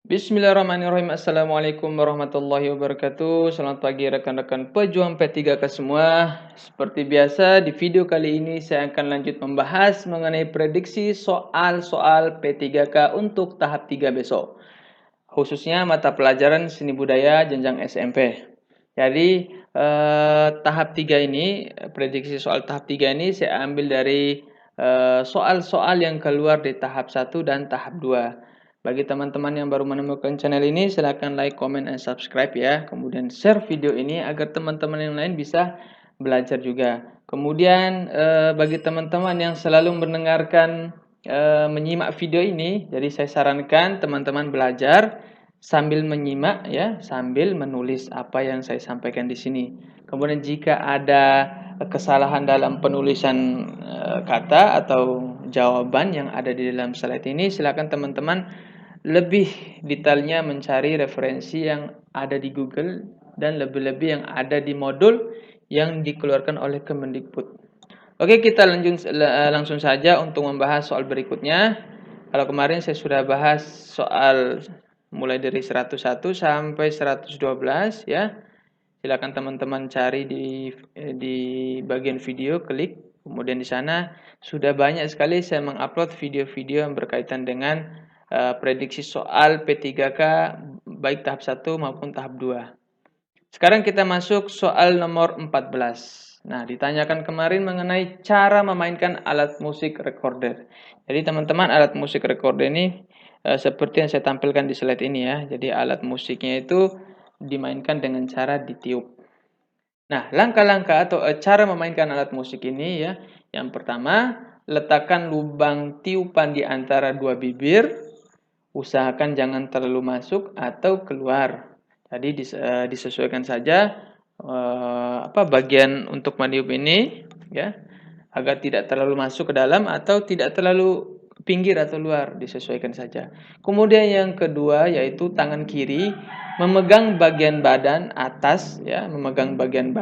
Bismillahirrahmanirrahim. Assalamualaikum warahmatullahi wabarakatuh. Selamat pagi rekan-rekan pejuang P3K semua. Seperti biasa di video kali ini saya akan lanjut membahas mengenai prediksi soal-soal P3K untuk tahap 3 besok. Khususnya mata pelajaran seni budaya jenjang SMP. Jadi tahap 3 ini, prediksi soal tahap 3 ini saya ambil dari soal-soal yang keluar di tahap 1 dan tahap 2. Bagi teman-teman yang baru menemukan channel ini, silakan like, comment, and subscribe ya. Kemudian share video ini agar teman-teman yang lain bisa belajar juga. Kemudian bagi teman-teman yang selalu mendengarkan, menyimak video ini, jadi saya sarankan teman-teman belajar sambil menyimak ya, sambil menulis apa yang saya sampaikan di sini. Kemudian jika ada kesalahan dalam penulisan kata atau jawaban yang ada di dalam slide ini, silakan teman-teman lebih detailnya mencari referensi yang ada di Google dan lebih-lebih yang ada di modul yang dikeluarkan oleh Kemendikbud. Oke, kita langsung saja untuk membahas soal berikutnya. Kalau kemarin saya sudah bahas soal mulai dari 101 sampai 112 ya. Silakan teman-teman cari di bagian video, klik. Kemudian di sana sudah banyak sekali saya mengupload video-video yang berkaitan dengan prediksi soal P3K baik tahap 1 maupun tahap 2. Sekarang kita masuk soal nomor 14. Nah, ditanyakan kemarin mengenai cara memainkan alat musik recorder. Jadi teman-teman, alat musik recorder ini seperti yang saya tampilkan di slide ini ya. Jadi alat musiknya itu dimainkan dengan cara ditiup. Nah, langkah-langkah atau cara memainkan alat musik ini ya. Yang pertama, letakkan lubang tiupan di antara dua bibir. Usahakan jangan terlalu masuk atau keluar. Jadi disesuaikan saja bagian untuk meniup ini ya, agar tidak terlalu masuk ke dalam atau tidak terlalu pinggir atau luar, disesuaikan saja. Kemudian yang kedua yaitu tangan kiri memegang bagian badan atas ya, memegang bagian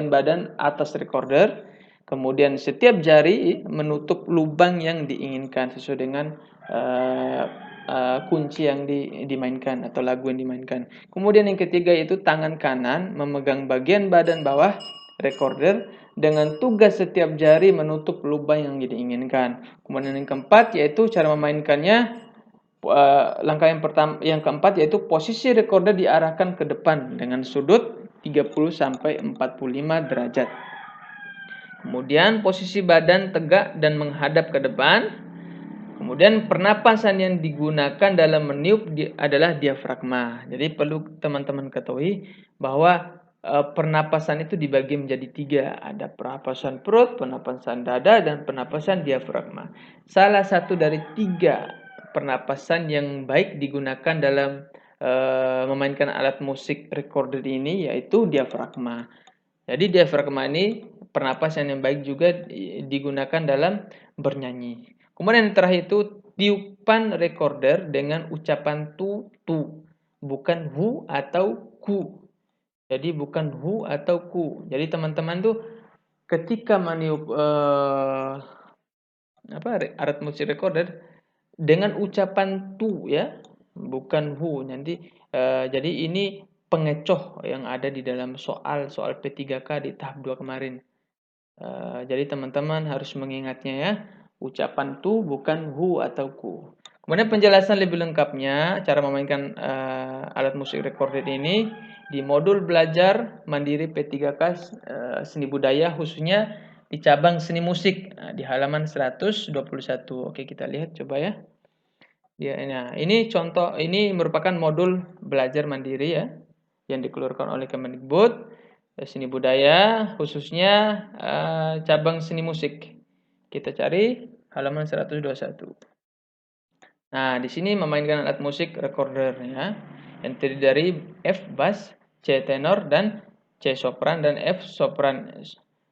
badan atas recorder. Kemudian setiap jari menutup lubang yang diinginkan sesuai dengan kunci yang dimainkan atau lagu yang dimainkan. Kemudian yang ketiga yaitu tangan kanan memegang bagian badan bawah recorder dengan tugas setiap jari menutup lubang yang diinginkan. Kemudian yang keempat yaitu cara memainkannya. Langkah yang keempat yaitu posisi recorder diarahkan ke depan dengan sudut 30 sampai 45 derajat. Kemudian posisi badan tegak dan menghadap ke depan. Kemudian pernapasan yang digunakan dalam meniup adalah diafragma. Jadi perlu teman-teman ketahui bahwa pernapasan itu dibagi menjadi 3. Ada pernapasan perut, pernapasan dada, dan pernapasan diafragma. Salah satu dari 3 pernapasan yang baik digunakan dalam memainkan alat musik recorder ini yaitu diafragma. Jadi diafragma ini pernapasan yang baik juga digunakan dalam bernyanyi. Kemudian yang terakhir itu tiupan recorder dengan ucapan tu, bukan hu atau ku. Jadi bukan hu atau ku. Jadi teman-teman tuh ketika meniup alat musik recorder dengan ucapan tu ya, bukan hu. Nanti jadi ini pengecoh yang ada di dalam soal P3K di tahap 2 kemarin. Jadi teman-teman harus mengingatnya ya. Ucapan tu bukan hu atau ku. Kemudian penjelasan lebih lengkapnya cara memainkan alat musik recorder ini di modul belajar mandiri P3K seni budaya khususnya di cabang seni musik di halaman 121. Oke, kita lihat coba ya. Nah, ini contoh, ini merupakan modul belajar mandiri ya yang dikeluarkan oleh Kemendikbud seni budaya khususnya cabang seni musik. Kita cari halaman 121. Nah, di sini memainkan alat musik recorder ya, yang terdiri dari F bass, C tenor, dan C sopran, dan F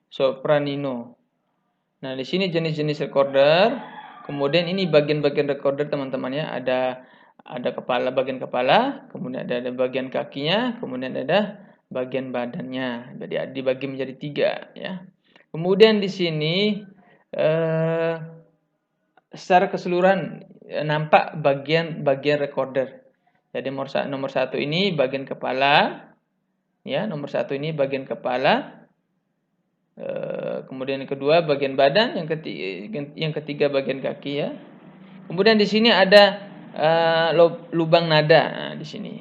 sopranino. Nah, di sini jenis-jenis recorder. Kemudian ini bagian-bagian recorder teman-teman ya, ada kepala, bagian kepala, kemudian ada bagian kakinya, kemudian ada bagian badannya. Jadi dibagi menjadi 3 ya. Kemudian di sini secara keseluruhan nampak bagian recorder. Jadi nomor satu ini bagian kepala, ya, nomor satu ini bagian kepala. Kemudian yang kedua bagian badan, yang ketiga bagian kaki, ya. Kemudian di sini ada lubang nada. Nah, di sini.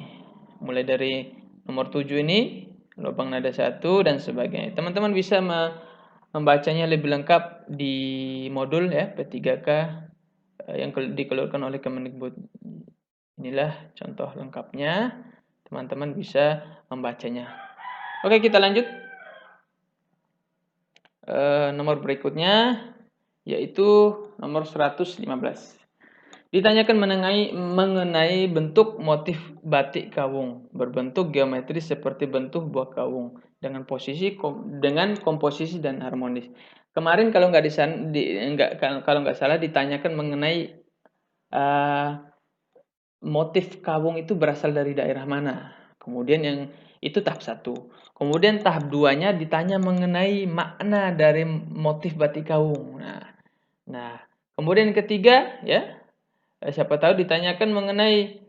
Mulai dari nomor 7 ini lubang nada 1 dan sebagainya. Teman-teman bisa membacanya lebih lengkap di modul, ya, P3K yang dikeluarkan oleh Kemendikbud. Inilah contoh lengkapnya. Teman-teman bisa membacanya. Oke, kita lanjut. Nomor berikutnya yaitu nomor 115. Ditanyakan mengenai bentuk motif batik kawung berbentuk geometris seperti bentuk buah kawung dengan komposisi dan harmonis. Kemarin kalau nggak salah ditanyakan mengenai motif kawung itu berasal dari daerah mana. Kemudian yang itu tahap 1. Kemudian tahap 2-nya ditanya mengenai makna dari motif batik kawung. Nah, kemudian yang ketiga, ya, siapa tahu ditanyakan mengenai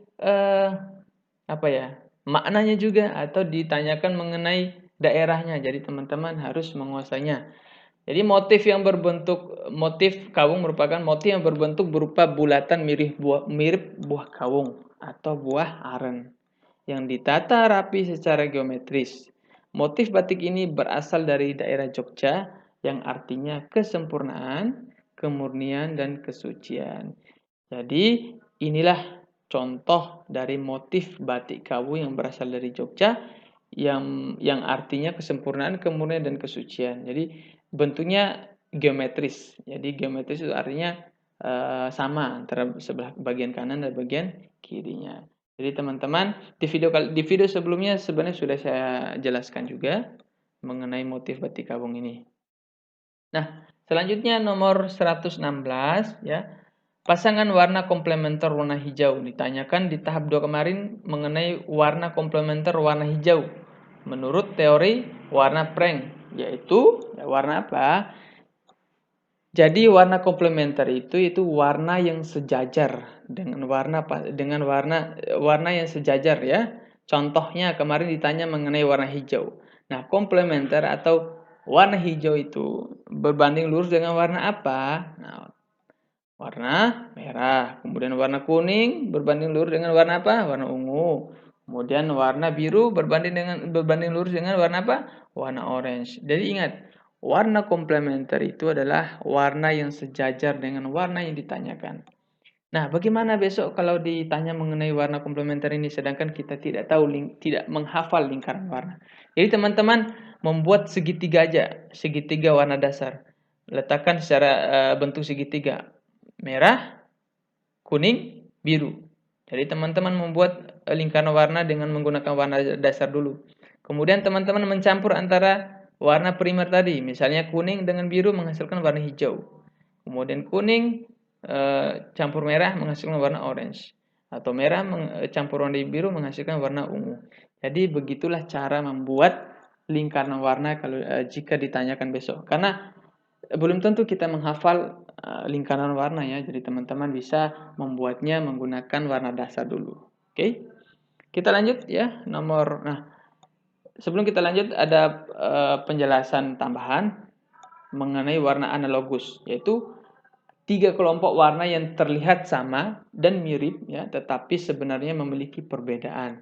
maknanya juga atau ditanyakan mengenai daerahnya. Jadi teman-teman harus menguasainya. Jadi motif kawung merupakan motif yang berbentuk berupa bulatan mirip buah kawung atau buah aren yang ditata rapi secara geometris. Motif batik ini berasal dari daerah Jogja yang artinya kesempurnaan, kemurnian, dan kesucian. Jadi inilah contoh dari motif batik kawung yang berasal dari Jogja yang artinya kesempurnaan, kemurnian, dan kesucian. Jadi bentuknya geometris. Jadi geometris itu artinya sama antara sebelah bagian kanan dan bagian kirinya. Jadi teman-teman di video sebelumnya sebenarnya sudah saya jelaskan juga mengenai motif batik kawung ini. Nah, selanjutnya nomor 116, ya. Pasangan warna komplementer warna hijau ditanyakan di tahap 2 kemarin mengenai warna komplementer warna hijau. Menurut teori warna Frank, yaitu warna apa? Jadi warna komplementer itu warna yang sejajar dengan warna yang sejajar, ya. Contohnya kemarin ditanya mengenai warna hijau. Nah, komplementer atau warna hijau itu berbanding lurus dengan warna apa? Nah, warna merah. Kemudian warna kuning berbanding lurus dengan warna apa? Warna ungu. Kemudian warna biru berbanding lurus dengan warna apa? Warna orange. Jadi ingat, warna komplementer itu adalah warna yang sejajar dengan warna yang ditanyakan. Nah, bagaimana besok kalau ditanya mengenai warna komplementer ini sedangkan kita tidak menghafal lingkaran warna. Jadi teman-teman membuat segitiga aja, segitiga warna dasar. Letakkan secara bentuk segitiga. Merah, kuning, biru. Jadi teman-teman membuat lingkaran warna dengan menggunakan warna dasar dulu. Kemudian teman-teman mencampur antara warna primer tadi. Misalnya kuning dengan biru menghasilkan warna hijau. Kemudian kuning campur merah menghasilkan warna orange. Atau merah campur warna biru menghasilkan warna ungu. Jadi begitulah cara membuat lingkaran warna jika ditanyakan besok. Karena belum tentu kita menghafal lingkaran warna, ya. Jadi teman-teman bisa membuatnya menggunakan warna dasar dulu. Oke. Kita lanjut, ya. Sebelum kita lanjut ada penjelasan tambahan mengenai warna analogus, yaitu 3 kelompok warna yang terlihat sama dan mirip, ya, tetapi sebenarnya memiliki perbedaan.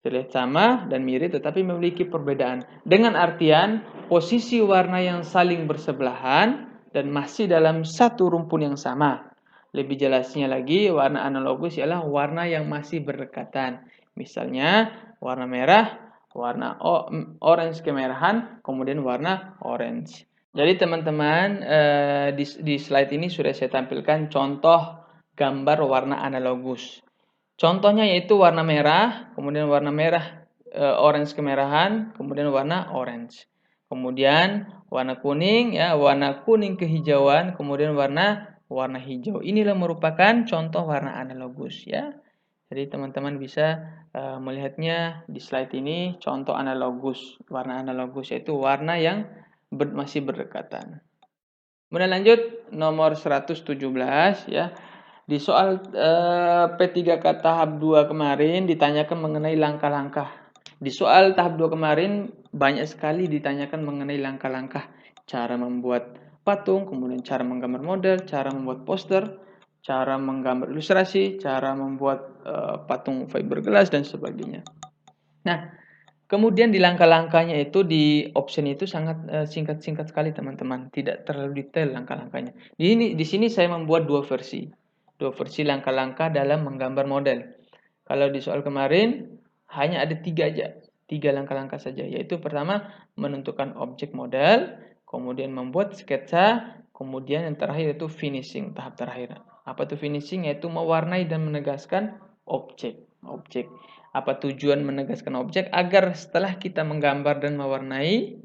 Terlihat sama dan mirip tetapi memiliki perbedaan. Dengan artian posisi warna yang saling bersebelahan dan masih dalam satu rumpun yang sama. Lebih jelasnya lagi, warna analogus ialah warna yang masih berdekatan. Misalnya warna merah, warna orange kemerahan, kemudian warna orange. Jadi teman-teman di slide ini sudah saya tampilkan contoh gambar warna analogus. Contohnya yaitu warna merah, kemudian warna merah orange kemerahan, kemudian warna orange. Kemudian warna kuning, ya, warna kuning kehijauan, kemudian warna hijau. Inilah merupakan contoh warna analogus, ya. Jadi teman-teman bisa melihatnya di slide ini, contoh analogus. Warna analogus yaitu warna yang masih berdekatan. Kemudian lanjut nomor 117, ya. Di soal P3K tahap 2 kemarin ditanyakan mengenai langkah-langkah. Di soal tahap 2 kemarin banyak sekali ditanyakan mengenai langkah-langkah. Cara membuat patung, kemudian cara menggambar model, cara membuat poster, cara menggambar ilustrasi, cara membuat patung fiberglass dan sebagainya. Nah, kemudian di langkah-langkahnya itu di option itu sangat singkat-singkat sekali teman-teman, tidak terlalu detail langkah-langkahnya. Di sini saya membuat dua versi langkah-langkah dalam menggambar model. Kalau di soal kemarin hanya ada 3 aja, 3 langkah-langkah saja, yaitu pertama menentukan objek model, kemudian membuat sketsa, kemudian yang terakhir itu finishing, tahap terakhir. Apa itu finishing? Yaitu mewarnai dan menegaskan objek. Apa tujuan menegaskan objek? Agar setelah kita menggambar dan mewarnai,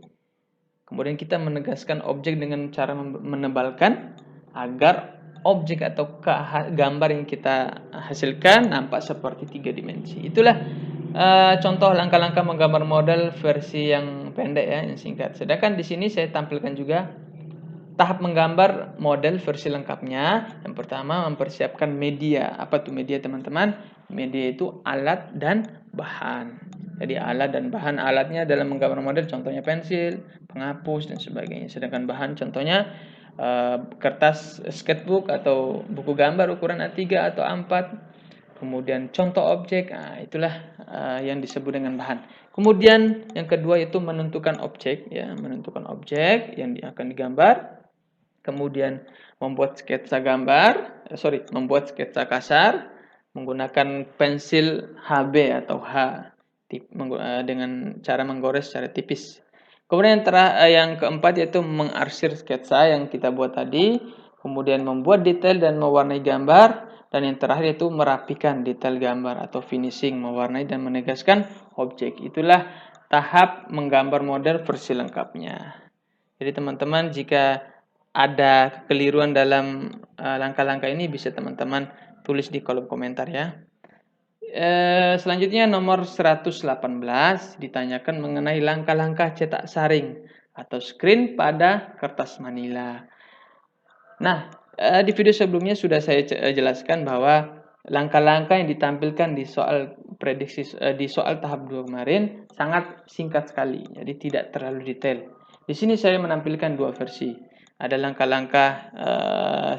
kemudian kita menegaskan objek dengan cara menebalkan agar objek atau gambar yang kita hasilkan nampak seperti 3 dimensi. Itulah contoh langkah-langkah menggambar model versi yang pendek ya, yang singkat. Sedangkan di sini saya tampilkan juga tahap menggambar model versi lengkapnya. Yang pertama mempersiapkan media. Apa tuh media teman-teman? Media itu alat dan bahan. Jadi alat dan bahan, alatnya dalam menggambar model contohnya pensil, penghapus dan sebagainya. Sedangkan bahan contohnya kertas sketchbook atau buku gambar ukuran A3 atau A4. Kemudian contoh objek, nah, itulah yang disebut dengan bahan. Kemudian yang kedua itu menentukan objek, ya, menentukan objek yang akan digambar. Kemudian membuat sketsa membuat sketsa kasar menggunakan pensil HB atau H dengan cara menggores secara tipis. Kemudian yang keempat yaitu mengarsir sketsa yang kita buat tadi, kemudian membuat detail dan mewarnai gambar, dan yang terakhir itu merapikan detail gambar atau finishing, mewarnai dan menegaskan objek. Itulah tahap menggambar model versi lengkapnya. Jadi teman-teman jika ada kekeliruan dalam langkah-langkah ini bisa teman-teman tulis di kolom komentar ya. Selanjutnya nomor 118 ditanyakan mengenai langkah-langkah cetak saring atau screen pada kertas manila. Nah, di video sebelumnya sudah saya jelaskan bahwa langkah-langkah yang ditampilkan di soal prediksi di soal tahap 2 kemarin sangat singkat sekali, jadi tidak terlalu detail. Di sini saya menampilkan dua versi. Ada langkah-langkah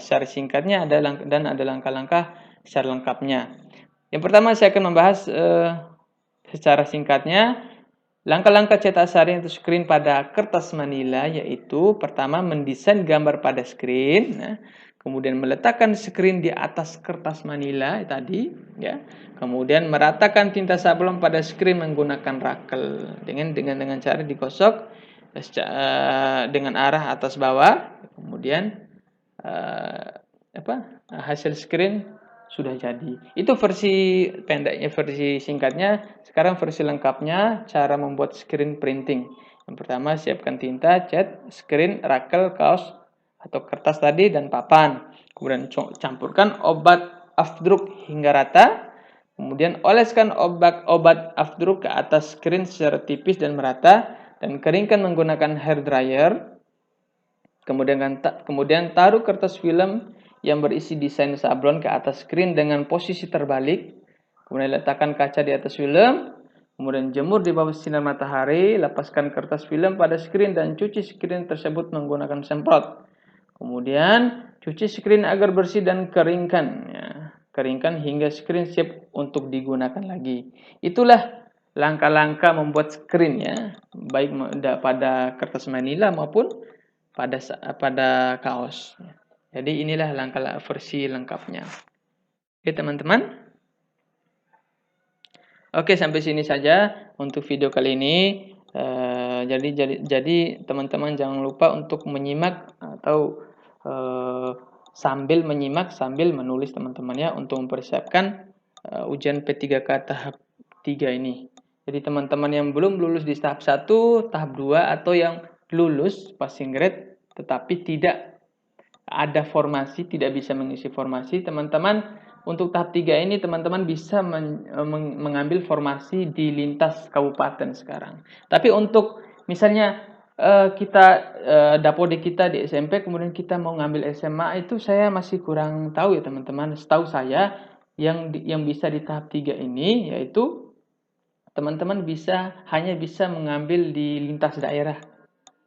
secara singkatnya dan ada langkah-langkah secara lengkapnya. Yang pertama saya akan membahas secara singkatnya langkah-langkah cetak saring atau screen pada kertas manila, yaitu pertama mendesain gambar pada screen, kemudian meletakkan screen di atas kertas manila tadi, ya. Kemudian meratakan tinta sablon pada screen menggunakan rakel dengan cara digosok dengan arah atas bawah. Kemudian hasil screen sudah jadi. Itu versi pendeknya, versi singkatnya. Sekarang versi lengkapnya, cara membuat screen printing. Yang pertama, siapkan tinta, cat, screen, rakel, kaos atau kertas tadi dan papan. Kemudian campurkan obat afdruk hingga rata. Kemudian oleskan obat afdruk ke atas screen secara tipis dan merata dan keringkan menggunakan hair dryer. Kemudian taruh kertas film yang berisi desain sablon ke atas screen dengan posisi terbalik. Kemudian letakkan kaca di atas film. Kemudian jemur di bawah sinar matahari. Lepaskan kertas film pada screen dan cuci screen tersebut menggunakan semprot. Kemudian cuci screen agar bersih dan keringkan. Ya. Keringkan hingga screen siap untuk digunakan lagi. Itulah langkah-langkah membuat screen ya, baik pada kertas manila maupun pada kaos. Jadi inilah langkah versi lengkapnya. Oke teman-teman. Oke, sampai sini saja untuk video kali ini. Jadi teman-teman jangan lupa untuk menyimak atau sambil menyimak sambil menulis teman-teman ya, untuk mempersiapkan ujian P3K tahap 3 ini. Jadi teman-teman yang belum lulus di tahap 1, tahap 2 atau yang lulus passing grade tetapi tidak ada formasi, tidak bisa mengisi formasi, teman-teman untuk tahap 3 ini teman-teman bisa mengambil formasi di lintas kabupaten sekarang. Tapi untuk misalnya kita dapodik kita di SMP, kemudian kita mau ngambil SMA, itu saya masih kurang tahu ya teman-teman. Setahu saya yang bisa di tahap 3 ini yaitu teman-teman hanya bisa mengambil di lintas daerah.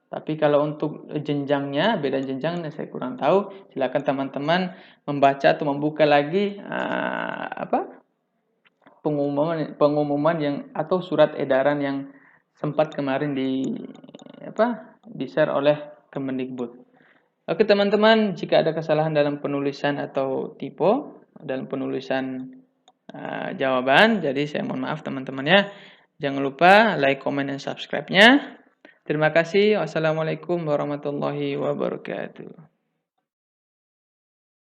Tapi kalau untuk jenjangnya, beda jenjangnya saya kurang tahu. Silakan teman-teman membaca atau membuka lagi pengumuman yang atau surat edaran yang sempat kemarin di-share oleh Kemendikbud. Oke teman-teman, jika ada kesalahan dalam penulisan atau typo dalam penulisan jawaban, jadi saya mohon maaf teman-teman ya. Jangan lupa like, comment, dan subscribe-nya. Terima kasih. Wassalamualaikum warahmatullahi wabarakatuh.